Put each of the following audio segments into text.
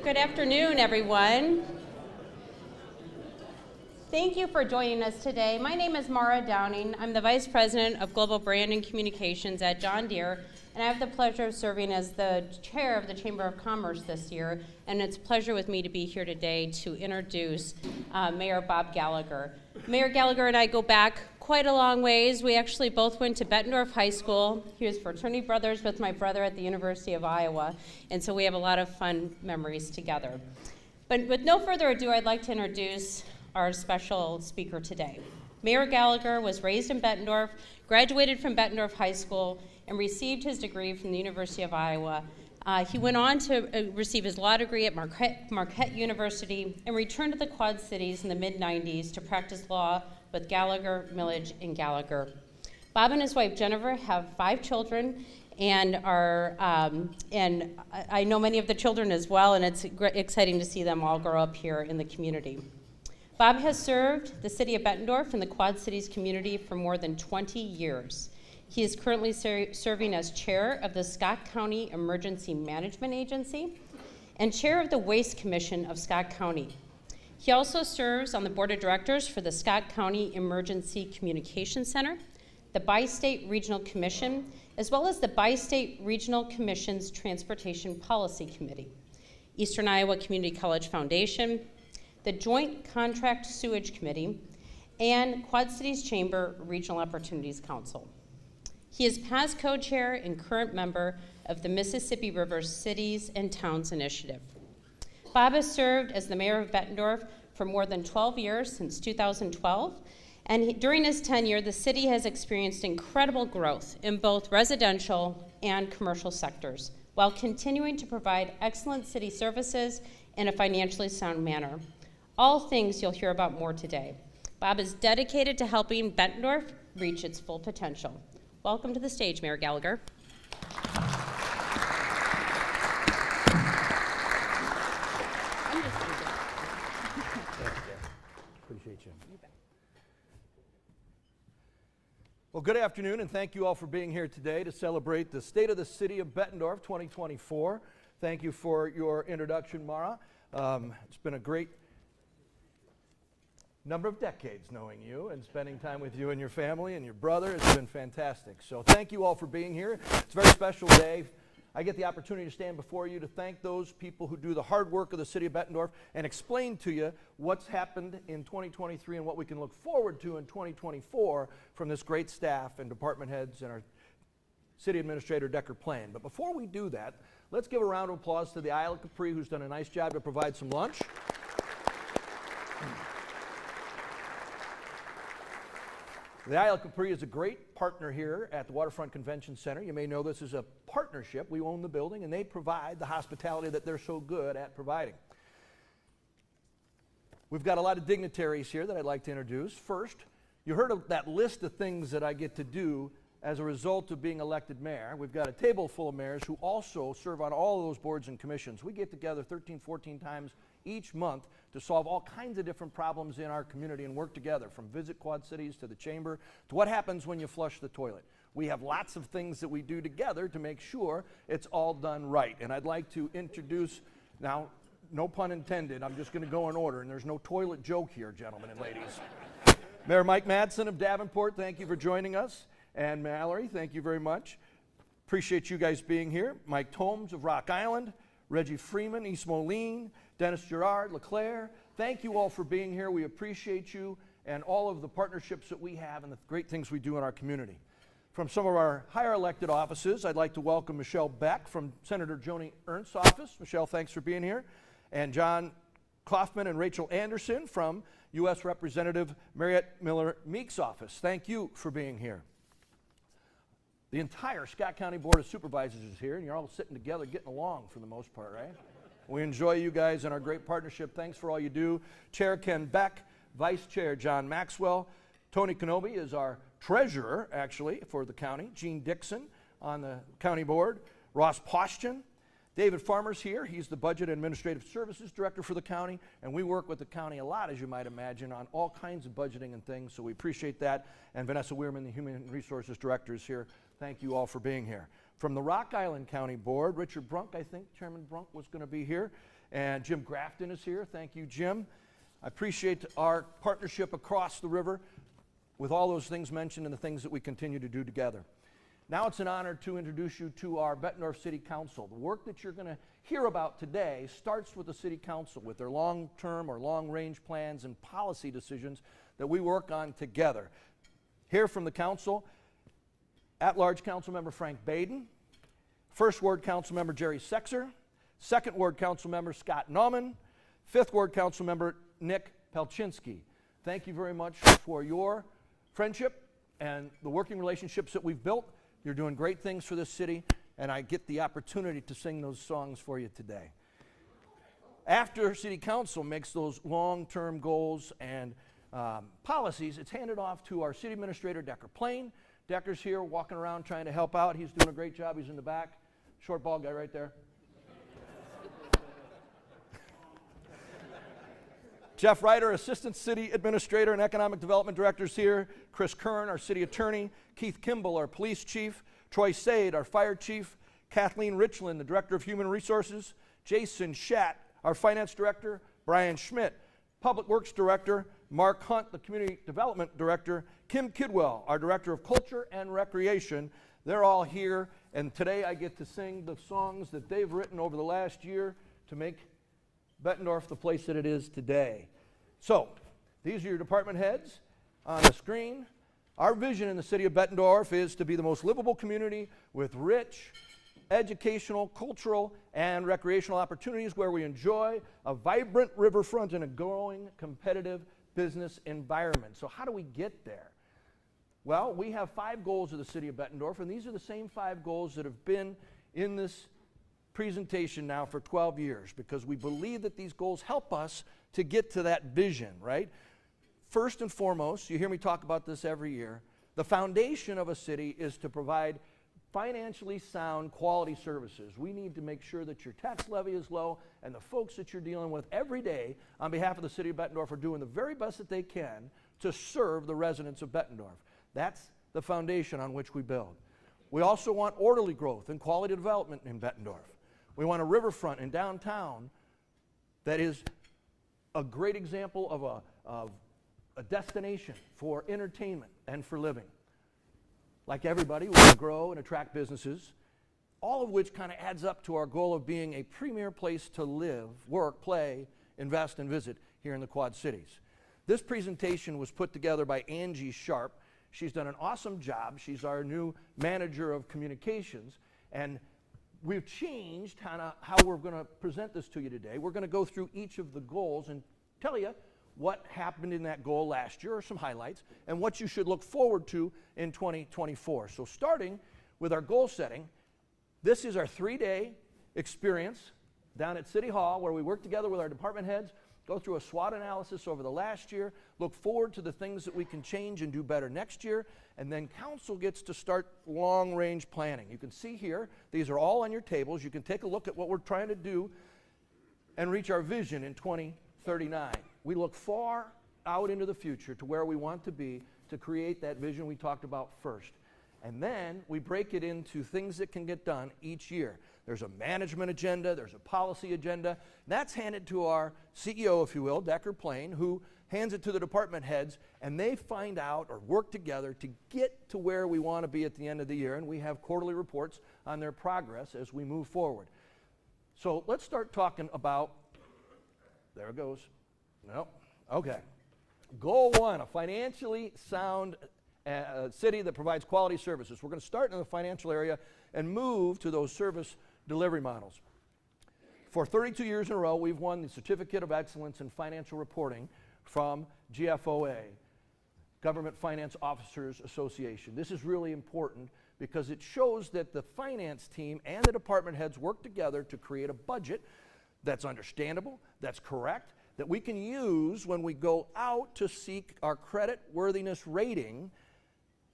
Good afternoon, everyone. Thank you for joining us today. My name is Mara Downing. I'm the Vice President of Global Brand and Communications at John Deere, and I have the pleasure of serving as the Chair of the Chamber of Commerce this year, and it's a pleasure with me to be here today to introduce Mayor Bob Gallagher. Mayor Gallagher and I go back quite a long ways. We actually both went to Bettendorf High School. He was fraternity brothers with my brother at the University of Iowa, and so we have a lot of fun memories together. But with no further ado, I'd like to introduce our special speaker today. Mayor Gallagher was raised in Bettendorf, graduated from Bettendorf High School, and received his degree from the University of Iowa. He went on to receive his law degree at Marquette University and returned to the Quad Cities in the mid-90s to practice law with Gallagher, Millage, and Gallagher. Bob and his wife Jennifer have 5 children and I know many of the children as well, and it's exciting to see them all grow up here in the community. Bob has served the city of Bettendorf and the Quad Cities community for more than 20 years. He is currently serving as chair of the Scott County Emergency Management Agency and chair of the Waste Commission of Scott County. He also serves on the board of directors for the Scott County Emergency Communication Center, the Bi-State Regional Commission, as well as the Bi-State Regional Commission's Transportation Policy Committee, Eastern Iowa Community College Foundation, the Joint Contract Sewage Committee, and Quad Cities Chamber Regional Opportunities Council. He is past co-chair and current member of the Mississippi River Cities and Towns Initiative. Bob has served as the mayor of Bettendorf for more than 12 years, since 2012, and during his tenure, the city has experienced incredible growth in both residential and commercial sectors, while continuing to provide excellent city services in a financially sound manner. All things you'll hear about more today. Bob is dedicated to helping Bettendorf reach its full potential. Welcome to the stage, Mayor Gallagher. Appreciate you. Well, good afternoon, and thank you all for being here today to celebrate the State of the City of Bettendorf 2024. Thank you for your introduction, Mara. It's been a great number of decades knowing you and spending time with you and your family and your brother. It's been fantastic. So thank you all for being here. It's a very special day. I get the opportunity to stand before you to thank those people who do the hard work of the city of Bettendorf and explain to you what's happened in 2023 and what we can look forward to in 2024 from this great staff and department heads and our city administrator, Decker Plain. But before we do that, let's give a round of applause to the Isle of Capri, who's done a nice job to provide some lunch. The Isle of Capri is a great partner here at the Waterfront Convention Center. You may know this is a partnership. We own the building, and they provide the hospitality that they're so good at providing. We've got a lot of dignitaries here that I'd like to introduce. First, you heard of that list of things that I get to do as a result of being elected mayor. We've got a table full of mayors who also serve on all of those boards and commissions. We get together 13, 14 times each month to solve all kinds of different problems in our community and work together, from Visit Quad Cities to the Chamber to what happens when you flush the toilet. We have lots of things that we do together to make sure it's all done right. And I'd like to introduce, now, no pun intended, I'm just going to go in order, and there's no toilet joke here, gentlemen and ladies. Mayor Mike Madsen of Davenport, thank you for joining us. And Mallory, thank you very much. Appreciate you guys being here. Mike Tomes of Rock Island, Reggie Freeman, East Moline, Dennis Gerard, LeClaire, thank you all for being here. We appreciate you and all of the partnerships that we have and the great things we do in our community. From some of our higher elected offices, I'd like to welcome Michelle Beck from Senator Joni Ernst's office. Michelle, thanks for being here. And John Kaufman and Rachel Anderson from U.S. Representative Mariette Miller Meek's office. Thank you for being here. The entire Scott County Board of Supervisors is here, and you're all sitting together getting along for the most part, right? We enjoy you guys and our great partnership. Thanks for all you do. Chair Ken Beck, Vice Chair John Maxwell. Tony Kenobi is our treasurer, actually, for the county. Gene Dixon on the county board. Ross Postian. David Farmer's here. He's the Budget and Administrative Services Director for the county, and we work with the county a lot, as you might imagine, on all kinds of budgeting and things, so we appreciate that. And Vanessa Weirman, the Human Resources Director, is here. Thank you all for being here. From the Rock Island County Board, Richard Brunk, I think Chairman Brunk was going to be here, And Jim Grafton is here. Thank you, Jim. I appreciate our partnership across the river with all those things mentioned and the things that we continue to do together. Now it's an honor to introduce you to our Bettendorf City Council. The work that you're going to hear about today starts with the City Council, with their long-term or long-range plans and policy decisions that we work on together. Hear from the council, at-large council member Frank Baden, First Ward Council member Jerry Sexer, Second Ward Council member Scott Nauman, Fifth Ward Council member Nick Pelchinski. Thank you very much for your friendship and the working relationships that we've built. You're doing great things for this city, and I get the opportunity to sing those songs for you today. After City Council makes those long-term goals and policies, it's handed off to our City Administrator, Decker Plain. Decker's here walking around trying to help out. He's doing a great job. He's in the back. Short bald guy right there. Jeff Ryder, Assistant City Administrator and Economic Development Director, is here. Chris Kern, our City Attorney. Keith Kimball, our Police Chief. Troy Sade, our Fire Chief. Kathleen Richland, the Director of Human Resources. Jason Schatt, our Finance Director. Brian Schmidt, Public Works Director. Mark Hunt, the Community Development Director. Kim Kidwell, our Director of Culture and Recreation. They're all here, and today I get to sing the songs that they've written over the last year to make Bettendorf the place that it is today. So, these are your department heads on the screen. Our vision in the city of Bettendorf is to be the most livable community with rich educational, cultural, and recreational opportunities where we enjoy a vibrant riverfront and a growing competitive business environment. So how do we get there? Well, we have 5 goals of the city of Bettendorf, and these are the same 5 goals that have been in this presentation now for 12 years, because we believe that these goals help us to get to that vision, right? First and foremost, you hear me talk about this every year, the foundation of a city is to provide financially sound quality services. We need to make sure that your tax levy is low and the folks that you're dealing with every day on behalf of the city of Bettendorf are doing the very best that they can to serve the residents of Bettendorf. That's the foundation on which we build. We also want orderly growth and quality development in Bettendorf. We want a riverfront in downtown that is a great example of a destination for entertainment and for living. Like everybody, we want to grow and attract businesses, all of which kind of adds up to our goal of being a premier place to live, work, play, invest, and visit here in the Quad Cities. This presentation was put together by Angie Sharp. She's done an awesome job. She's our new manager of communications, and we've changed kind of how we're going to present this to you today. We're going to go through each of the goals and tell you what happened in that goal last year, or some highlights, and what you should look forward to in 2024. So starting with our goal setting, this is our 3-day experience down at City Hall where we work together with our department heads, go through a SWOT analysis over the last year, look forward to the things that we can change and do better next year, and then council gets to start long-range planning. You can see here, these are all on your tables. You can take a look at what we're trying to do and reach our vision in 2039. We look far out into the future to where we want to be to create that vision we talked about first. And then we break it into things that can get done each year. There's a management agenda, there's a policy agenda. That's handed to our CEO, if you will, Decker Plain, who hands it to the department heads, and they find out or work together to get to where we want to be at the end of the year, and we have quarterly reports on their progress as we move forward. So let's start talking about, there it goes. Nope. Okay. Goal 1, a financially sound city that provides quality services. We're going to start in the financial area and move to those service delivery models. For 32 years in a row, we've won the Certificate of Excellence in Financial Reporting from GFOA, Government Finance Officers Association. This is really important because it shows that the finance team and the department heads work together to create a budget that's understandable, that's correct, that we can use when we go out to seek our credit worthiness rating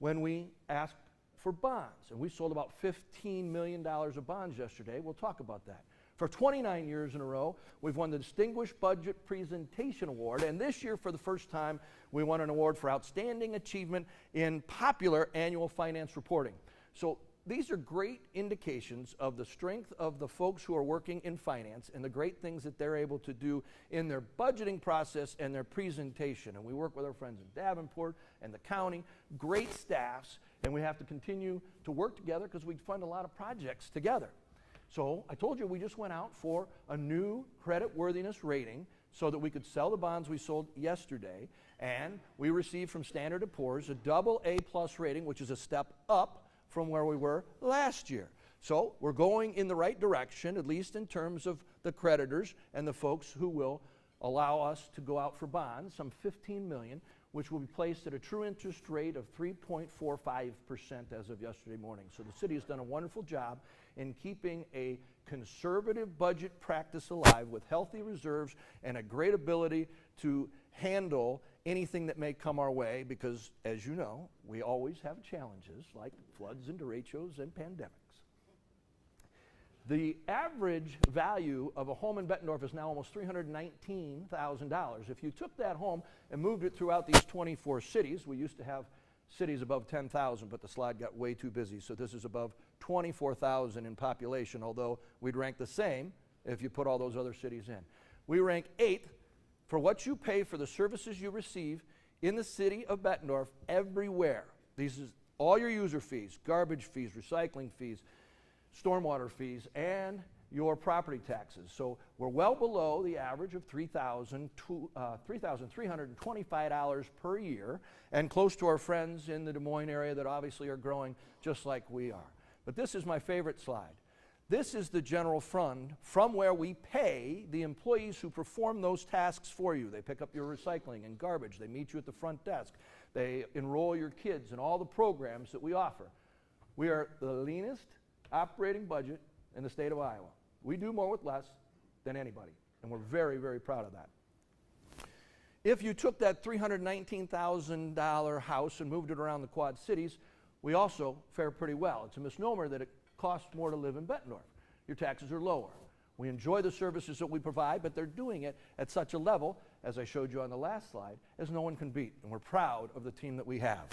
when we ask for bonds. And we sold about $15 million of bonds yesterday. We'll talk about that. For 29 years in a row, we've won the Distinguished Budget Presentation Award, and this year, for the first time, we won an award for Outstanding Achievement in Popular Annual Finance Reporting. So these are great indications of the strength of the folks who are working in finance and the great things that they're able to do in their budgeting process and their presentation. And we work with our friends in Davenport and the county, great staffs, and we have to continue to work together because we fund a lot of projects together. So I told you we just went out for a new credit worthiness rating so that we could sell the bonds we sold yesterday, and we received from Standard & Poor's a AA+ rating, which is a step up from where we were last year. So we're going in the right direction, at least in terms of the creditors and the folks who will allow us to go out for bonds, some $15 million, which will be placed at a true interest rate of 3.45% as of yesterday morning. So the city has done a wonderful job in keeping a conservative budget practice alive with healthy reserves and a great ability to handle anything that may come our way because, as you know, we always have challenges like floods and derechos and pandemics. The average value of a home in Bettendorf is now almost $319,000. If you took that home and moved it throughout these 24 cities, we used to have cities above 10,000, but the slide got way too busy, so this is above 24,000 in population, although we'd rank the same if you put all those other cities in. We rank 8th for what you pay for the services you receive in the city of Bettendorf everywhere. These is all your user fees, garbage fees, recycling fees, stormwater fees, and your property taxes. So we're well below the average of $3,325 per year, and close to our friends in the Des Moines area that obviously are growing just like we are. But this is my favorite slide. This is the general fund from where we pay the employees who perform those tasks for you. They pick up your recycling and garbage. They meet you at the front desk. They enroll your kids in all the programs that we offer. We are the leanest operating budget in the state of Iowa. We do more with less than anybody, and we're very, very proud of that. If you took that $319,000 house and moved it around the Quad Cities, we also fare pretty well. It's a misnomer that it costs more to live in Bettendorf. Your taxes are lower. We enjoy the services that we provide, but they're doing it at such a level, as I showed you on the last slide, as no one can beat, and we're proud of the team that we have.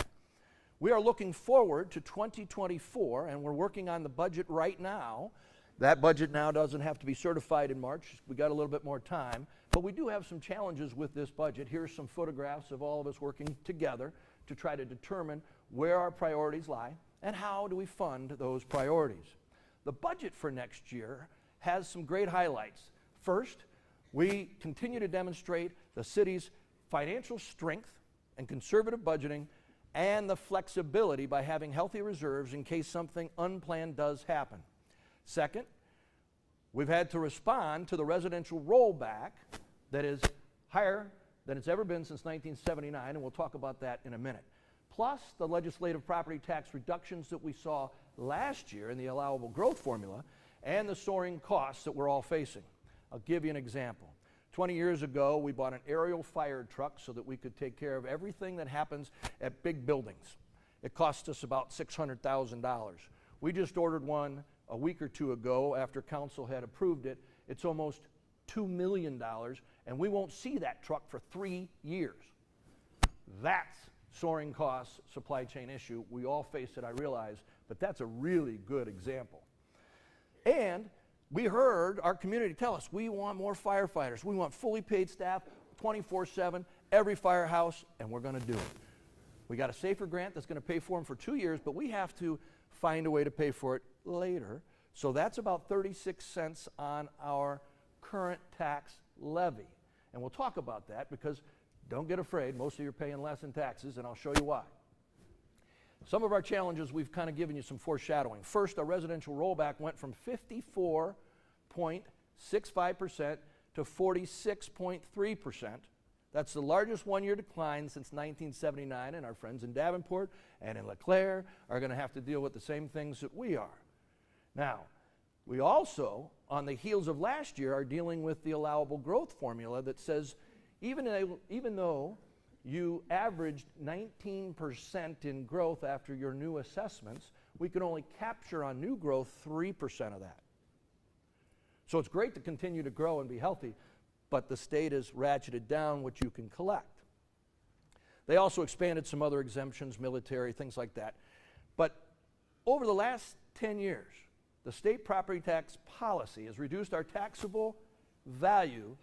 We are looking forward to 2024, and we're working on the budget right now. That budget now doesn't have to be certified in March. We got a little bit more time, but we do have some challenges with this budget. Here's some photographs of all of us working together to try to determine where our priorities lie and how do we fund those priorities. The budget for next year has some great highlights. First, we continue to demonstrate the city's financial strength and conservative budgeting and the flexibility by having healthy reserves in case something unplanned does happen. Second, we've had to respond to the residential rollback that is higher than it's ever been since 1979, and we'll talk about that in a minute. Plus the legislative property tax reductions that we saw last year in the allowable growth formula and the soaring costs that we're all facing. I'll give you an example. 20 years ago, we bought an aerial fire truck so that we could take care of everything that happens at big buildings. It cost us about $600,000. We just ordered one a week or two ago after council had approved it. It's almost $2 million, and we won't see that truck for 3 years. That's soaring costs, supply chain issue. We all face it, I realize, but that's a really good example. And we heard our community tell us, we want more firefighters. We want fully paid staff, 24/7, every firehouse, and we're going to do it. We got a SAFER grant that's going to pay for them for 2 years, but we have to find a way to pay for it later. So that's about 36 cents on our current tax levy. And we'll talk about that because, don't get afraid, most of you are paying less in taxes, and I'll show you why. Some of our challenges, we've kind of given you some foreshadowing. First, our residential rollback went from 54.65% to 46.3%. That's the largest one-year decline since 1979, and our friends in Davenport and in LeClaire are going to have to deal with the same things that we are. Now, we also, on the heels of last year, are dealing with the allowable growth formula that says even though you averaged 19% in growth after your new assessments, we can only capture on new growth 3% of that. So it's great to continue to grow and be healthy, but the state has ratcheted down what you can collect. They also expanded some other exemptions, military, things like that. But over the last 10 years, the state property tax policy has reduced our taxable value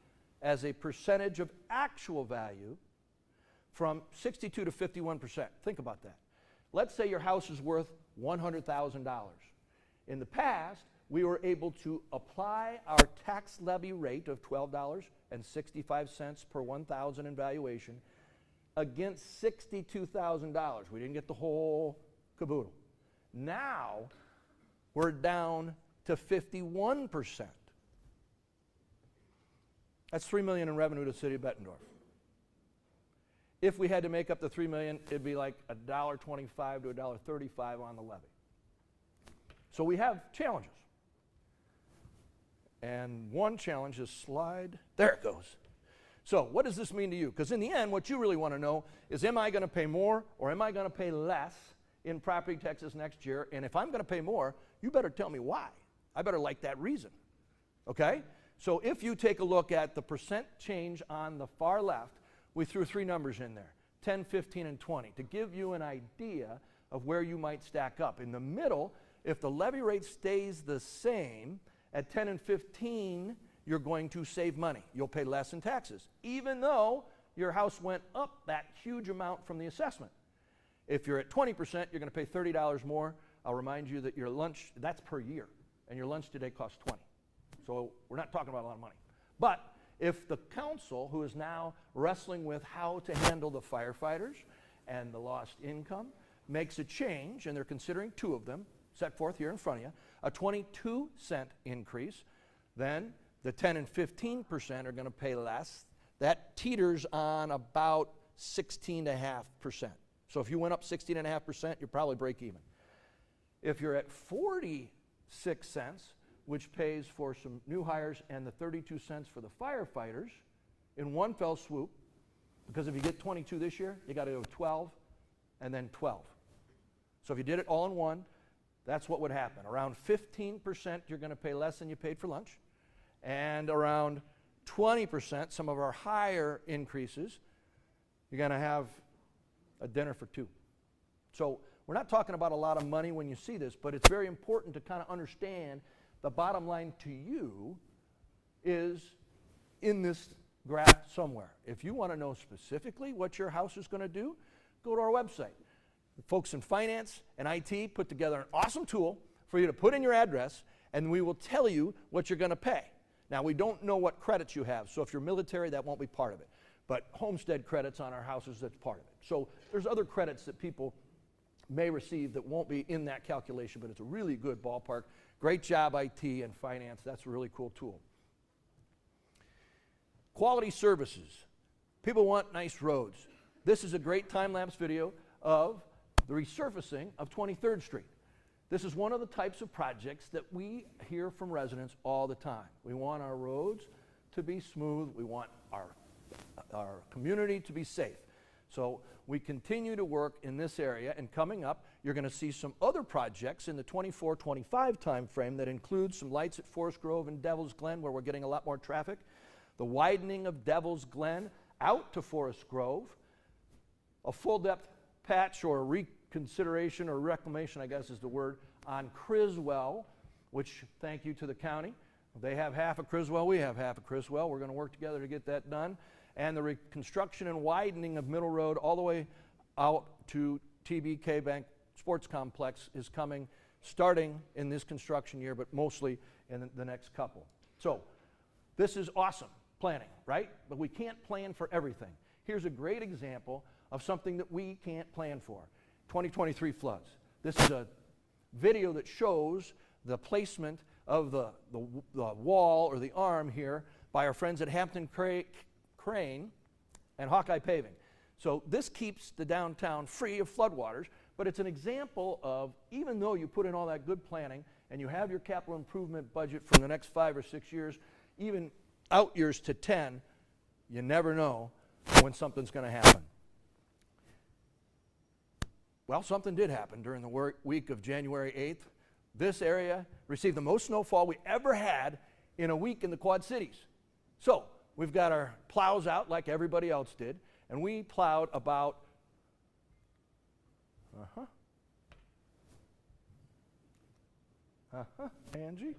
as a percentage of actual value from 62 to 51%. Think about that. Let's say your house is worth $100,000. In the past, we were able to apply our tax levy rate of $12.65 per 1,000 in valuation against $62,000. We didn't get the whole caboodle. Now, we're down to 51%. That's $3 million in revenue to the city of Bettendorf. If we had to make up the $3 million, it'd be like $1.25 to $1.35 on the levy. So we have challenges. And one challenge is slide. There it goes. So what does this mean to you? Because in the end, what you really want to know is, am I going to pay more or am I going to pay less in property taxes next year? And if I'm going to pay more, you better tell me why. I better like that reason. Okay? So if you take a look at the percent change on the far left, we threw three numbers in there, 10, 15, and 20, to give you an idea of where you might stack up. In the middle, if the levy rate stays the same, at 10 and 15, you're going to save money. You'll pay less in taxes, even though your house went up that huge amount from the assessment. If you're at 20%, you're going to pay $30 more. I'll remind you that your lunch, that's per year, and your lunch today costs $20. So we're not talking about a lot of money. But if the council, who is now wrestling with how to handle the firefighters and the lost income, makes a change, and they're considering two of them, set forth here in front of you, a 22-cent increase, then the 10 and 15% are going to pay less. That teeters on about 16.5%. So if you went up 16.5%, you're probably break even. If you're at 46 cents, which pays for some new hires, and the 32 cents for the firefighters in one fell swoop, because if you get 22 this year, you got to go 12 and then 12. So if you did it all in one, that's what would happen. Around 15% you're going to pay less than you paid for lunch, and around 20%, some of our higher increases, you're going to have a dinner for two. So we're not talking about a lot of money when you see this, but it's very important to kind of understand the bottom line to you is in this graph somewhere. If you want to know specifically what your house is going to do, go to our website. The folks in finance and IT put together an awesome tool for you to put in your address, and we will tell you what you're going to pay. Now, we don't know what credits you have, so if you're military, that won't be part of it. But homestead credits on our houses, that's part of it. So there's other credits that people may receive that won't be in that calculation, but it's a really good ballpark. Great job, IT and finance. That's a really cool tool. Quality services. People want nice roads. This is a great time-lapse video of the resurfacing of 23rd Street. This is one of the types of projects that we hear from residents all the time. We want our roads to be smooth. We want our community to be safe. So we continue to work in this area, and coming up, you're going to see some other projects in the 24-25 time frame that include some lights at Forest Grove and Devil's Glen, where we're getting a lot more traffic, the widening of Devil's Glen out to Forest Grove, a full-depth patch or reconsideration or reclamation, I guess is the word, on Criswell, which, thank you to the county. They have half of Criswell, we have half of Criswell. We're going to work together to get that done. And the reconstruction and widening of Middle Road all the way out to TBK Bank Sports Complex is coming, starting in this construction year, but mostly in the next couple. So this is awesome planning, right? But we can't plan for everything. Here's a great example of something that we can't plan for. 2023 floods. This is a video that shows the placement of the wall or the arm here by our friends at Hampton Crane and Hawkeye Paving. So this keeps the downtown free of floodwaters, but it's an example of, even though you put in all that good planning and you have your capital improvement budget for the next 5 or 6 years, even out years to 10, you never know when something's going to happen. Well, something did happen during the week of January 8th. This area received the most snowfall we ever had in a week in the Quad Cities. So we've got our plows out like everybody else did, and we plowed about Angie?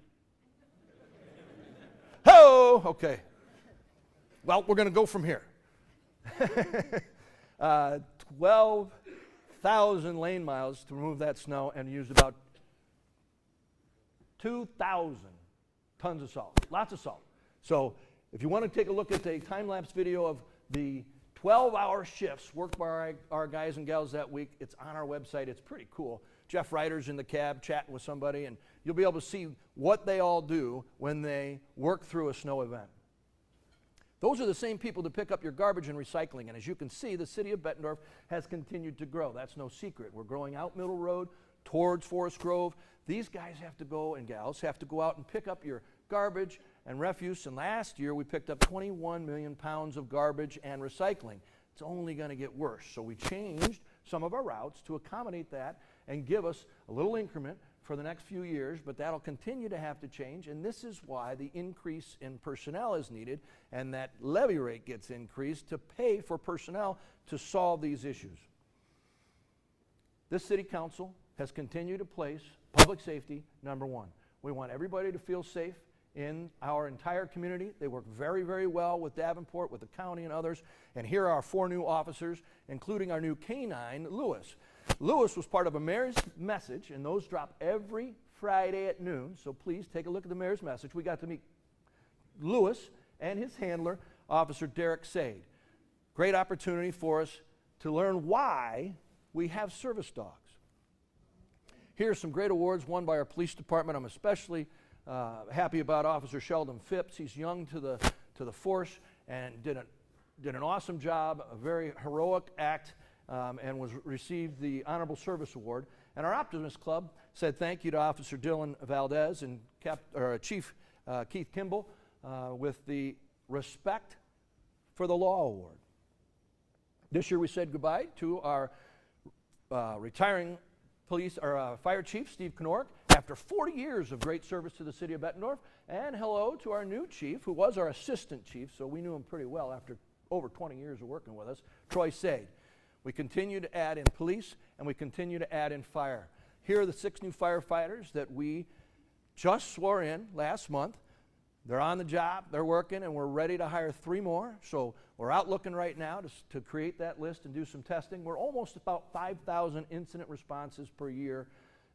Ho! Okay. Well, we're going to go from here. 12,000 lane miles to remove that snow and use about 2,000 tons of salt. Lots of salt. So if you want to take a look at the time-lapse video of the 12-hour shifts worked by our guys and gals that week, it's on our website. It's pretty cool. Jeff Ryder's in the cab chatting with somebody, and you'll be able to see what they all do when they work through a snow event. Those are the same people to pick up your garbage and recycling, and as you can see, the city of Bettendorf has continued to grow. That's no secret. We're growing out Middle Road towards Forest Grove. These guys have to go, and gals have to go out and pick up your garbage and refuse, and last year we picked up 21 million pounds of garbage and recycling. It's only going to get worse, so we changed some of our routes to accommodate that and give us a little increment for the next few years, but that'll continue to have to change, and this is why the increase in personnel is needed, and that levy rate gets increased to pay for personnel to solve these issues. This city council has continued to place public safety number one. We want everybody to feel safe in our entire community. They work very, very well with Davenport, with the county and others, and here are our 4 new officers, including our new canine, Lewis. Lewis was part of a mayor's message, and those drop every Friday at noon, so please take a look at the mayor's message. We got to meet Lewis and his handler, Officer Derek Sade. Great opportunity for us to learn why we have service dogs. Here are some great awards won by our police department. I'm especially happy about Officer Sheldon Phipps. He's young to the force and did an awesome job, a very heroic act, and received the Honorable Service Award. And our Optimist Club said thank you to Officer Dylan Valdez and Chief Keith Kimball with the Respect for the Law Award. This year we said goodbye to our retiring fire chief, Steve Knork, after 40 years of great service to the city of Bettendorf. And hello to our new chief, who was our assistant chief, so we knew him pretty well after over 20 years of working with us, Troy Sade. We continue to add in police, and we continue to add in fire. Here are the 6 new firefighters that we just swore in last month. They're on the job, they're working, and we're ready to hire 3 more. So we're out looking right now to create that list and do some testing. We're almost about 5,000 incident responses per year,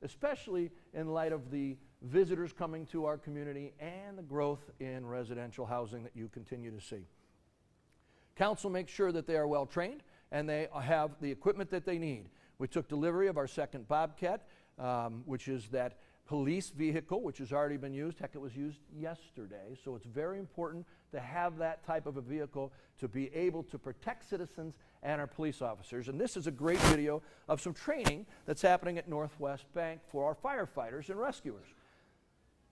especially in light of the visitors coming to our community and the growth in residential housing that you continue to see. Council makes sure that they are well trained and they have the equipment that they need. We took delivery of our second Bobcat, which is that police vehicle, which has already been used. Heck, it was used yesterday. So it's very important to have that type of a vehicle to be able to protect citizens and our police officers. And this is a great video of some training that's happening at Northwest Bank for our firefighters and rescuers.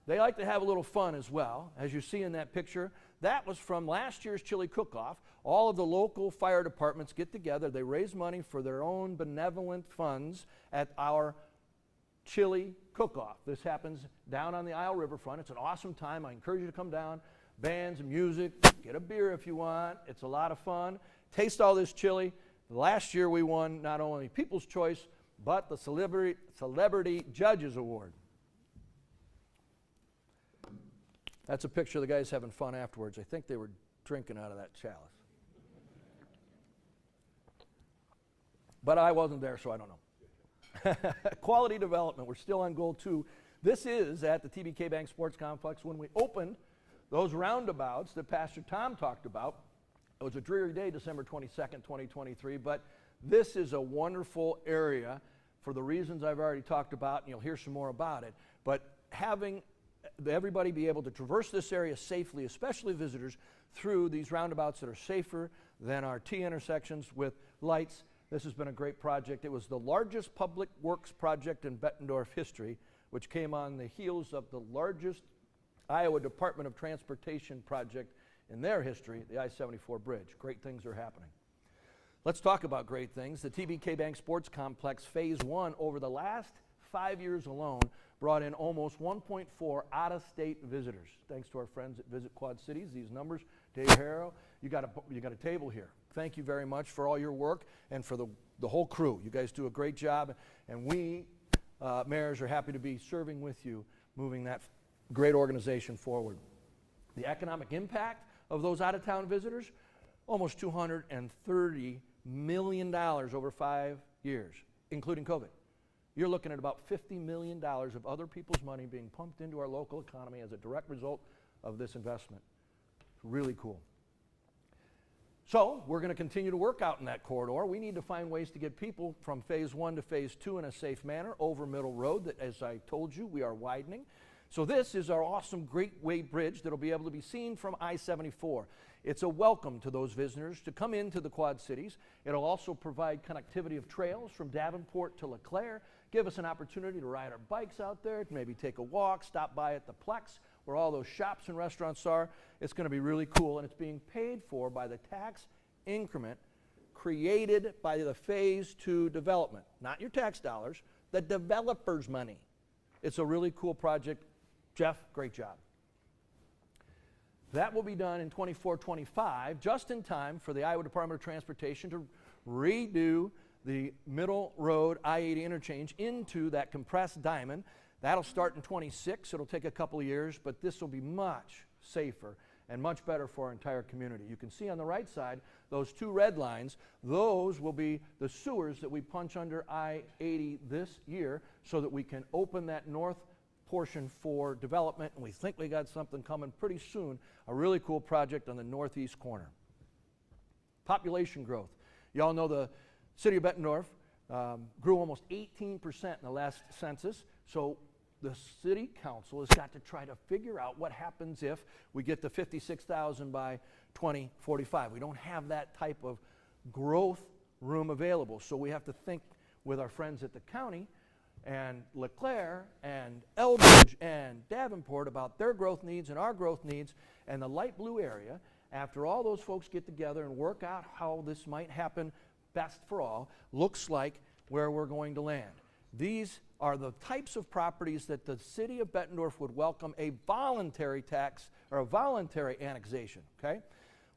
They like to have a little fun as well. As you see in that picture, that was from last year's chili cook-off. All of the local fire departments get together. They raise money for their own benevolent funds at our chili cook-off. This happens down on the Isle Riverfront. It's an awesome time. I encourage you to come down. Bands and music. Get a beer if you want. It's a lot of fun. Taste all this chili. Last year we won not only People's Choice, but the Celebrity Judges Award. That's a picture of the guys having fun afterwards. I think they were drinking out of that chalice. But I wasn't there, so I don't know. Quality development, we're still on goal 2. This is at the TBK Bank Sports Complex. When we opened those roundabouts that Pastor Tom talked about, it was a dreary day, December 22nd, 2023, but this is a wonderful area for the reasons I've already talked about, and you'll hear some more about it. But having everybody be able to traverse this area safely, especially visitors, through these roundabouts that are safer than our T intersections with lights. This has been a great project. It was the largest public works project in Bettendorf history, which came on the heels of the largest Iowa Department of Transportation project in their history, the I-74 bridge. Great things are happening. Let's talk about great things. The TBK Bank Sports Complex Phase 1 over the last 5 years alone brought in almost 1.4 out-of-state visitors. Thanks to our friends at Visit Quad Cities. These numbers, Dave Harrow, you got a table here. Thank you very much for all your work and for the whole crew. You guys do a great job, and we, mayors, are happy to be serving with you moving that great organization forward. The economic impact of those out-of-town visitors, almost $230 million over 5 years, including COVID. You're looking at about $50 million of other people's money being pumped into our local economy as a direct result of this investment. It's really cool. So we're going to continue to work out in that corridor. We need to find ways to get people from phase 1 to phase 2 in a safe manner over Middle Road that, as I told you, we are widening. So this is our awesome Great Way Bridge that will be able to be seen from I-74. It's a welcome to those visitors to come into the Quad Cities. It'll also provide connectivity of trails from Davenport to LeClaire, give us an opportunity to ride our bikes out there, maybe take a walk, stop by at the Plex where all those shops and restaurants are. It's going to be really cool, and it's being paid for by the tax increment created by the phase 2 development. Not your tax dollars, the developer's money. It's a really cool project. Jeff, great job. That will be done in 24-25, just in time for the Iowa Department of Transportation to redo the Middle Road I-80 interchange into that compressed diamond. That'll start in 26. It'll take a couple of years, but this will be much safer and much better for our entire community. You can see on the right side, those 2 red lines, those will be the sewers that we punch under I-80 this year so that we can open that north portion for development, and we think we got something coming pretty soon, a really cool project on the northeast corner. Population growth. You all know the city of Bettendorf grew almost 18% in the last census, so the city council has got to try to figure out what happens if we get to 56,000 by 2045. We don't have that type of growth room available, so we have to think with our friends at the county and LeClaire and Eldridge and Davenport about their growth needs and our growth needs, and the light blue area, after all those folks get together and work out how this might happen best for all, looks like where we're going to land. These are the types of properties that the city of Bettendorf would welcome a voluntary tax or a voluntary annexation, okay?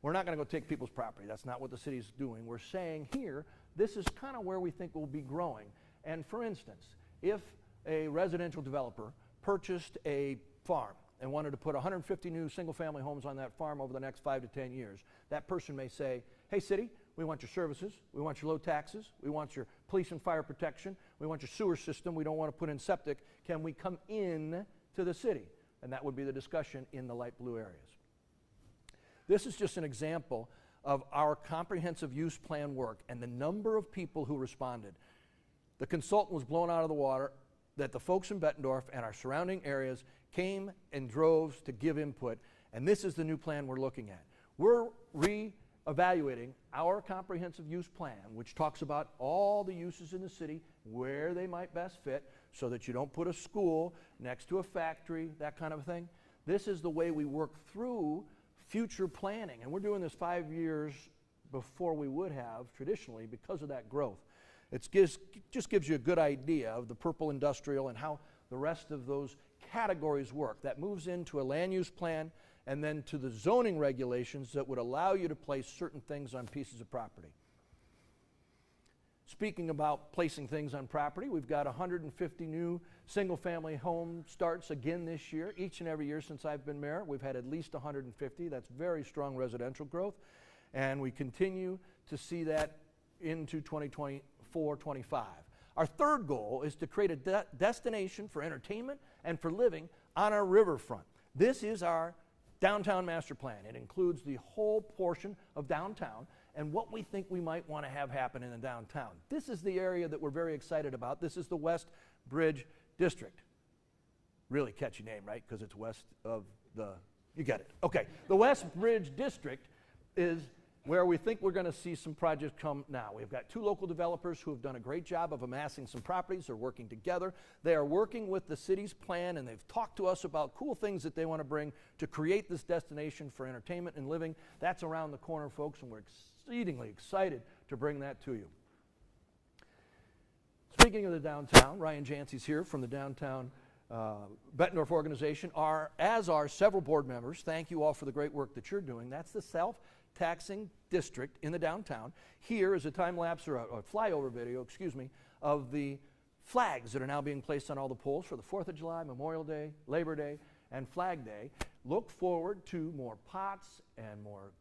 We're not going to go take people's property. That's not what the city's doing. We're saying here, this is kind of where we think we'll be growing. And for instance, if a residential developer purchased a farm and wanted to put 150 new single-family homes on that farm over the next 5 to 10 years, that person may say, hey, city, we want your services, we want your low taxes, we want your police and fire protection, we want your sewer system, we don't want to put in septic. Can we come in to the city? And that would be the discussion in the light blue areas. This is just an example of our comprehensive use plan work and the number of people who responded. The consultant was blown out of the water that the folks in Bettendorf and our surrounding areas came in droves to give input, and this is the new plan we're looking at. We're re-evaluating our comprehensive use plan, which talks about all the uses in the city, where they might best fit, so that you don't put a school next to a factory, that kind of thing. This is the way we work through future planning, and we're doing this 5 years before we would have traditionally because of that growth. It just gives you a good idea of the purple industrial and how the rest of those categories work. That moves into a land use plan and then to the zoning regulations that would allow you to place certain things on pieces of property. Speaking about placing things on property, we've got 150 new single-family home starts again this year. Each and every year since I've been mayor, we've had at least 150. That's very strong residential growth, and we continue to see that into 2024-25. Our third goal is to create a destination for entertainment and for living on our riverfront. This is our downtown master plan. It includes the whole portion of downtown and what we think we might want to have happen in the downtown. This is the area that we're very excited about. This is the West Bridge District. Really catchy name, right? Because it's west of the, you get it. Okay, the West Bridge District is where we think we're going to see some projects come now. We've got 2 local developers who have done a great job of amassing some properties. They're working together. They are working with the city's plan, and they've talked to us about cool things that they want to bring to create this destination for entertainment and living. That's around the corner, folks, and we're exceedingly excited to bring that to you. Speaking of the downtown, Ryan Jancy's here from the Downtown Bettendorf organization, as are several board members. Thank you all for the great work that you're doing. That's the self-taxing district in the downtown. Here is a time-lapse or a flyover video, of the flags that are now being placed on all the poles for the 4th of July, Memorial Day, Labor Day, and Flag Day. Look forward to more pots and more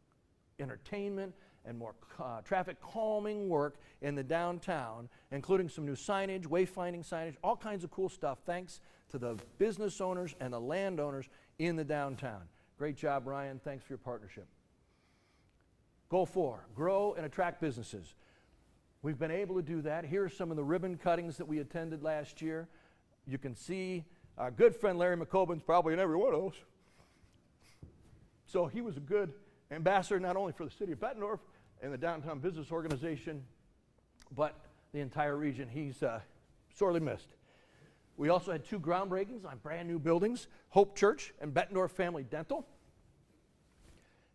entertainment and more traffic calming work in the downtown, including some new signage, wayfinding signage, all kinds of cool stuff, thanks to the business owners and the landowners in the downtown. Great job, Ryan. Thanks for your partnership. Goal 4, grow and attract businesses. We've been able to do that. Here are some of the ribbon cuttings that we attended last year. You can see our good friend Larry McCobin's probably in every one of those. So he was a good ambassador not only for the city of Bettendorf and the downtown business organization, but the entire region. He's sorely missed. We also had 2 groundbreakings on brand new buildings, Hope Church and Bettendorf Family Dental.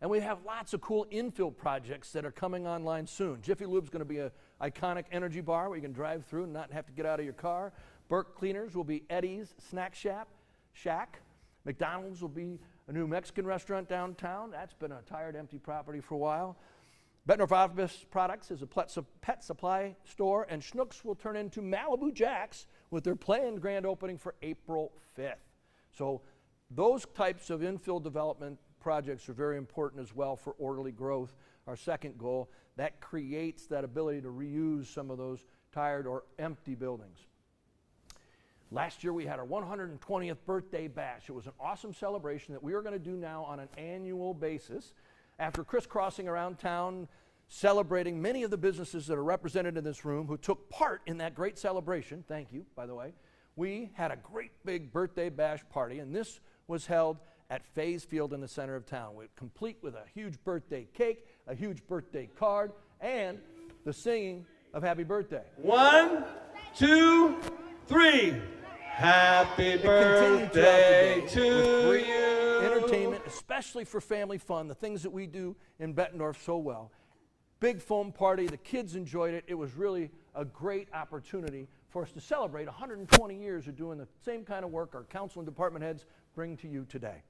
And we have lots of cool infill projects that are coming online soon. Jiffy Lube's going to be an iconic energy bar where you can drive through and not have to get out of your car. Burke Cleaners will be Eddie's Snack Shack. McDonald's will be a new Mexican restaurant downtown. That's been a tired, empty property for a while. Bettendorf Office Products is a pet supply store, and Schnucks will turn into Malibu Jacks with their planned grand opening for April 5th. So those types of infill development projects are very important as well for orderly growth. Our second goal, that creates that ability to reuse some of those tired or empty buildings. Last year we had our 120th birthday bash. It was an awesome celebration that we are going to do now on an annual basis. After crisscrossing around town, celebrating many of the businesses that are represented in this room who took part in that great celebration, thank you, by the way, we had a great big birthday bash party, and this was held at Faze Field in the center of town, complete with a huge birthday cake, a huge birthday card, and the singing of Happy Birthday. 1, 2, 3. Happy birthday to you. Entertainment, especially for family fun, the things that we do in Bettendorf so well. Big foam party, the kids enjoyed it. It was really a great opportunity for us to celebrate 120 years of doing the same kind of work our council and department heads bring to you today.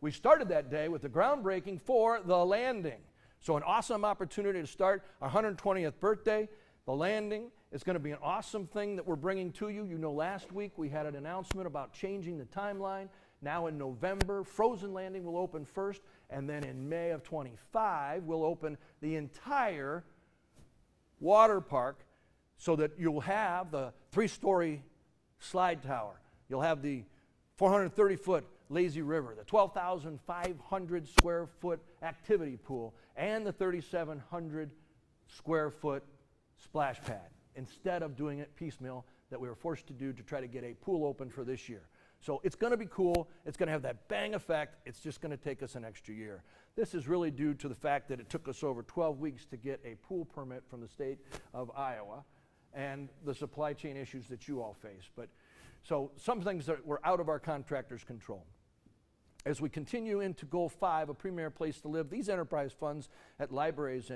We started that day with the groundbreaking for The Landing. So an awesome opportunity to start our 120th birthday. The Landing is going to be an awesome thing that we're bringing to you. You know, last week we had an announcement about changing the timeline. Now in November, Frozen Landing will open first, and then in May of 25, we'll open the entire water park so that you'll have the 3-story slide tower. You'll have the 430-foot lazy river, the 12,500 square foot activity pool, and the 3,700 square foot splash pad, instead of doing it piecemeal that we were forced to do to try to get a pool open for this year. So it's going to be cool. It's going to have that bang effect. It's just going to take us an extra year. This is really due to the fact that it took us over 12 weeks to get a pool permit from the state of Iowa and the supply chain issues that you all face. But so some things that were out of our contractor's control. As we continue into Goal 5, a premier place to live, these enterprise funds at libraries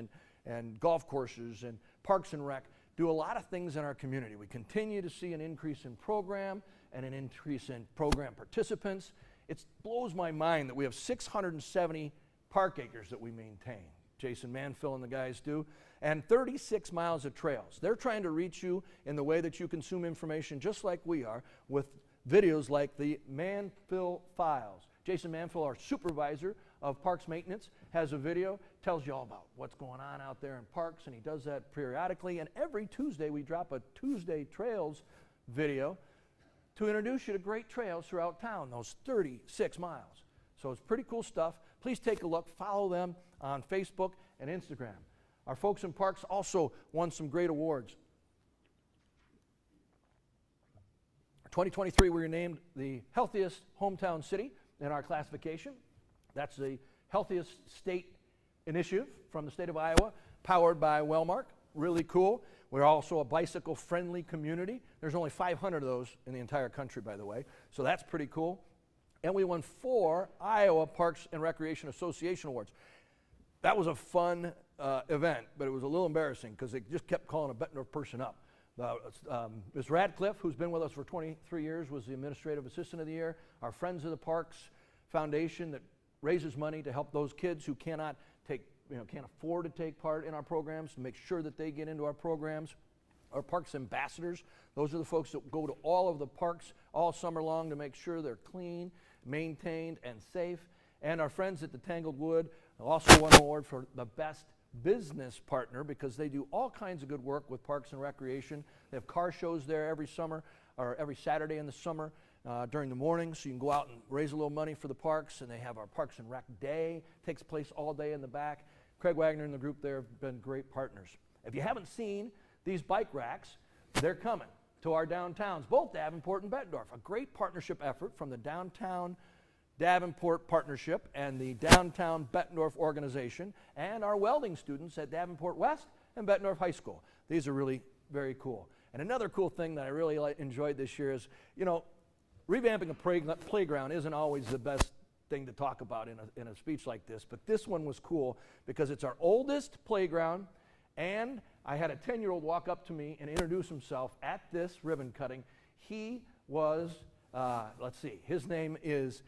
and golf courses and parks and rec do a lot of things in our community. We continue to see an increase in program and an increase in program participants. It blows my mind that we have 670 park acres that we maintain. Jason Manfill and the guys do, and 36 miles of trails. They're trying to reach you in the way that you consume information just like we are, with videos like the Manfill Files. Jason Manfill, our supervisor of parks maintenance, has a video, tells you all about what's going on out there in parks, and he does that periodically. And every Tuesday we drop a Tuesday Trails video to introduce you to great trails throughout town, those 36 miles. So it's pretty cool stuff. Please take a look. Follow them on Facebook and Instagram. Our folks in parks also won some great awards. 2023, we were named the healthiest hometown city in our classification. That's the healthiest state initiative from the state of Iowa, powered by Wellmark. Really cool. We're also a bicycle-friendly community. There's only 500 of those in the entire country, by the way, so that's pretty cool. And we won 4 Iowa Parks and Recreation Association awards. That was a fun event, but it was a little embarrassing because they just kept calling a Bettendorf person up. Ms. Radcliffe, who's been with us for 23 years, was the Administrative Assistant of the Year. Our Friends of the Parks Foundation that raises money to help those kids who cannot take can't afford to take part in our programs, to make sure that they get into our programs. Our parks ambassadors, those are the folks that go to all of the parks all summer long to make sure they're clean, maintained, and safe. And our friends at the Tangled Wood also won an award for the best business partner because they do all kinds of good work with Parks and Recreation. They have car shows there every summer, or every Saturday in the summer during the morning, so you can go out and raise a little money for the parks. And they have our Parks and Rec Day, takes place all day in the back. Craig Wagner and the group there have been great partners. If you haven't seen these bike racks, they're coming to our downtowns, both Davenport and Bettendorf. A great partnership effort from the Downtown Davenport Partnership and the Downtown Bettendorf Organization and our welding students at Davenport West and Bettendorf High School. These are really very cool. And another cool thing that I really enjoyed this year is, revamping a playground isn't always the best thing to talk about in a speech like this, but this one was cool because it's our oldest playground, and I had a 10-year-old walk up to me and introduce himself at this ribbon cutting. He was, his name is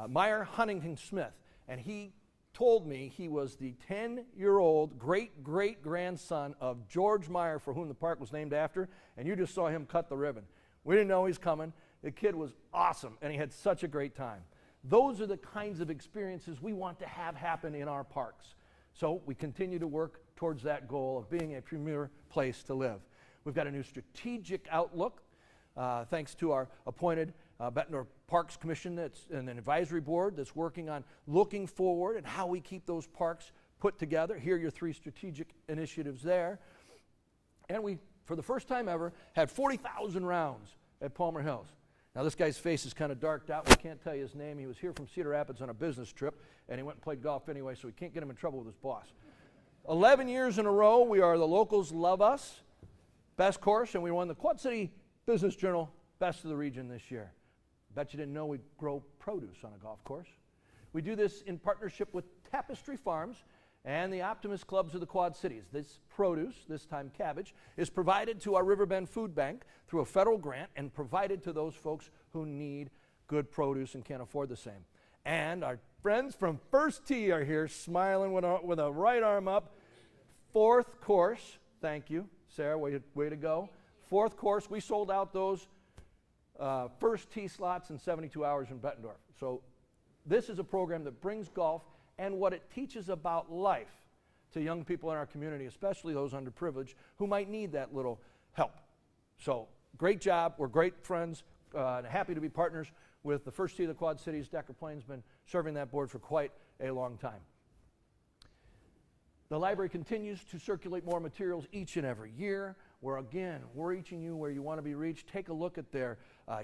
Meyer Huntington Smith, and he told me he was the 10-year-old great-great-grandson of George Meyer, for whom the park was named after, and you just saw him cut the ribbon. We didn't know he was coming. The kid was awesome, and he had such a great time. Those are the kinds of experiences we want to have happen in our parks. So we continue to work towards that goal of being a premier place to live. We've got a new strategic outlook, thanks to our appointed Bettendorf Parks Commission that's an advisory board that's working on looking forward and how we keep those parks put together. Here are your 3 strategic initiatives there. And we, for the first time ever, had 40,000 rounds at Palmer Hills. Now this guy's face is kind of darked out. We can't tell you his name. He was here from Cedar Rapids on a business trip, and he went and played golf anyway, so we can't get him in trouble with his boss. 11 years in a row, we are the Locals Love Us best course, and we won the Quad City Business Journal Best of the Region this year. Bet you didn't know we grow produce on a golf course. We do this in partnership with Tapestry Farms and the Optimist Clubs of the Quad Cities. This produce, this time cabbage, is provided to our Riverbend Food Bank through a federal grant and provided to those folks who need good produce and can't afford the same. And our friends from First Tee are here smiling with a right arm up. 4th course, thank you, Sarah, way to go. 4th course, we sold out those First Tee slots in 72 hours in Bettendorf. So this is a program that brings golf and what it teaches about life to young people in our community, especially those underprivileged who might need that little help. So great job. We're great friends, happy to be partners with the First Tee of the Quad Cities. Decker Plain's been serving that board for quite a long time. The library continues to circulate more materials each and every year. We're reaching you where you want to be reached. Take a look at their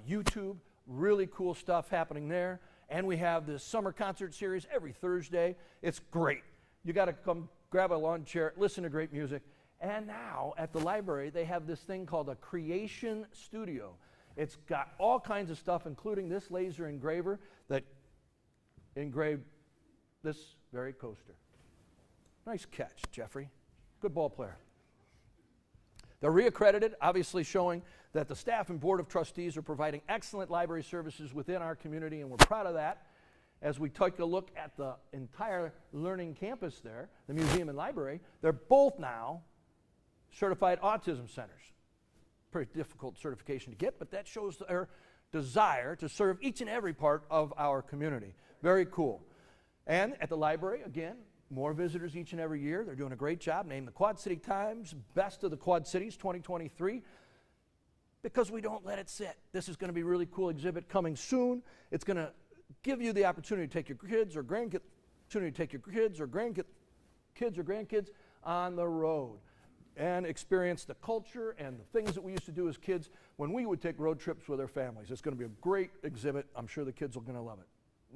YouTube. Really cool stuff happening there. And we have this summer concert series every Thursday. It's great. You got to come grab a lawn chair, listen to great music. And now at the library, they have this thing called a Creation Studio. It's got all kinds of stuff, including this laser engraver that engraved this very coaster. Nice catch, Jeffrey. Good ball player. They're reaccredited, obviously showing that the staff and board of trustees are providing excellent library services within our community, and we're proud of that. As we take a look at the entire learning campus there, the museum and library, they're both now certified autism centers. Pretty difficult certification to get, but that shows their desire to serve each and every part of our community. Very cool. And at the library, again, more visitors each and every year. They're doing a great job. Named the Quad City Times Best of the Quad Cities 2023 because we don't let it sit. This is going to be a really cool exhibit coming soon. It's going to give you the opportunity to take your kids or grandkids on the road and experience the culture and the things that we used to do as kids when we would take road trips with our families. It's going to be a great exhibit. I'm sure the kids are going to love it.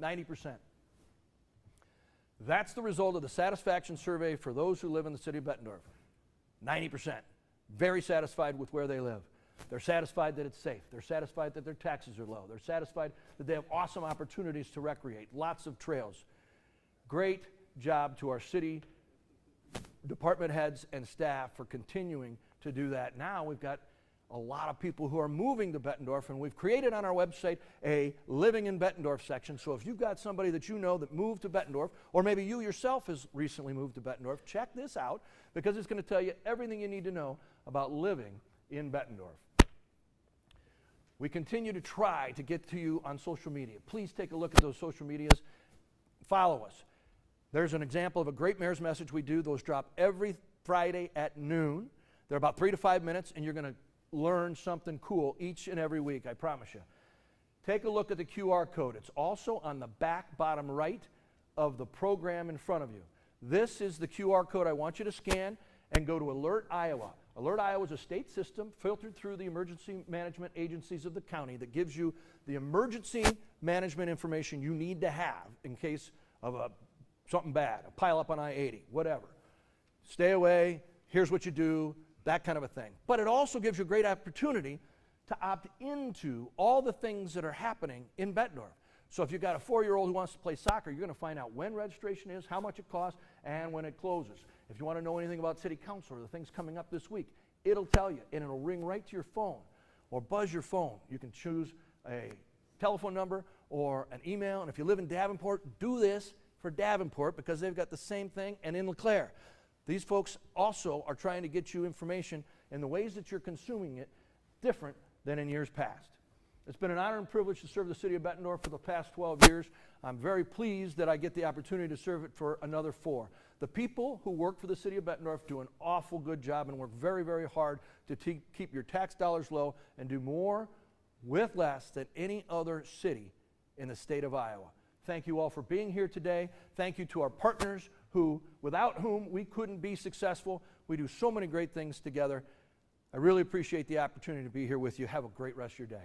90%. That's the result of the satisfaction survey for those who live in the city of Bettendorf. 90%. Very satisfied with where they live. They're satisfied that it's safe. They're satisfied that their taxes are low. They're satisfied that they have awesome opportunities to recreate, lots of trails. Great job to our city department heads and staff for continuing to do that. Now we've got a lot of people who are moving to Bettendorf, and we've created on our website a Living in Bettendorf section. So if you've got somebody that you know that moved to Bettendorf, or maybe you yourself has recently moved to Bettendorf, check this out, because it's going to tell you everything you need to know about living in Bettendorf. We continue to try to get to you on social media. Please take a look at those social medias. Follow us. There's an example of a great mayor's message we do. Those drop every Friday at noon. They're about 3 to 5 minutes, and you're going to learn something cool each and every week, I promise you. Take a look at the QR code. It's also on the back bottom right of the program in front of you. This is the QR code I want you to scan and go to Alert Iowa. Alert Iowa is a state system filtered through the emergency management agencies of the county that gives you the emergency management information you need to have in case of something bad, a pileup on I-80, whatever. Stay away, here's what you do, that kind of a thing. But it also gives you a great opportunity to opt into all the things that are happening in Bettendorf. So if you've got a 4-year-old who wants to play soccer, you're going to find out when registration is, how much it costs, and when it closes. If you want to know anything about city council or the things coming up this week, it'll tell you, and it'll ring right to your phone or buzz your phone. You can choose a telephone number or an email, and if you live in Davenport, do this for Davenport because they've got the same thing, and in LeClaire. These folks also are trying to get you information in the ways that you're consuming it different than in years past. It's been an honor and privilege to serve the city of Bettendorf for the past 12 years. I'm very pleased that I get the opportunity to serve it for another 4. The people who work for the city of Bettendorf do an awful good job and work very, very hard to keep your tax dollars low and do more with less than any other city in the state of Iowa. Thank you all for being here today. Thank you to our partners without whom we couldn't be successful. We do so many great things together. I really appreciate the opportunity to be here with you. Have a great rest of your day.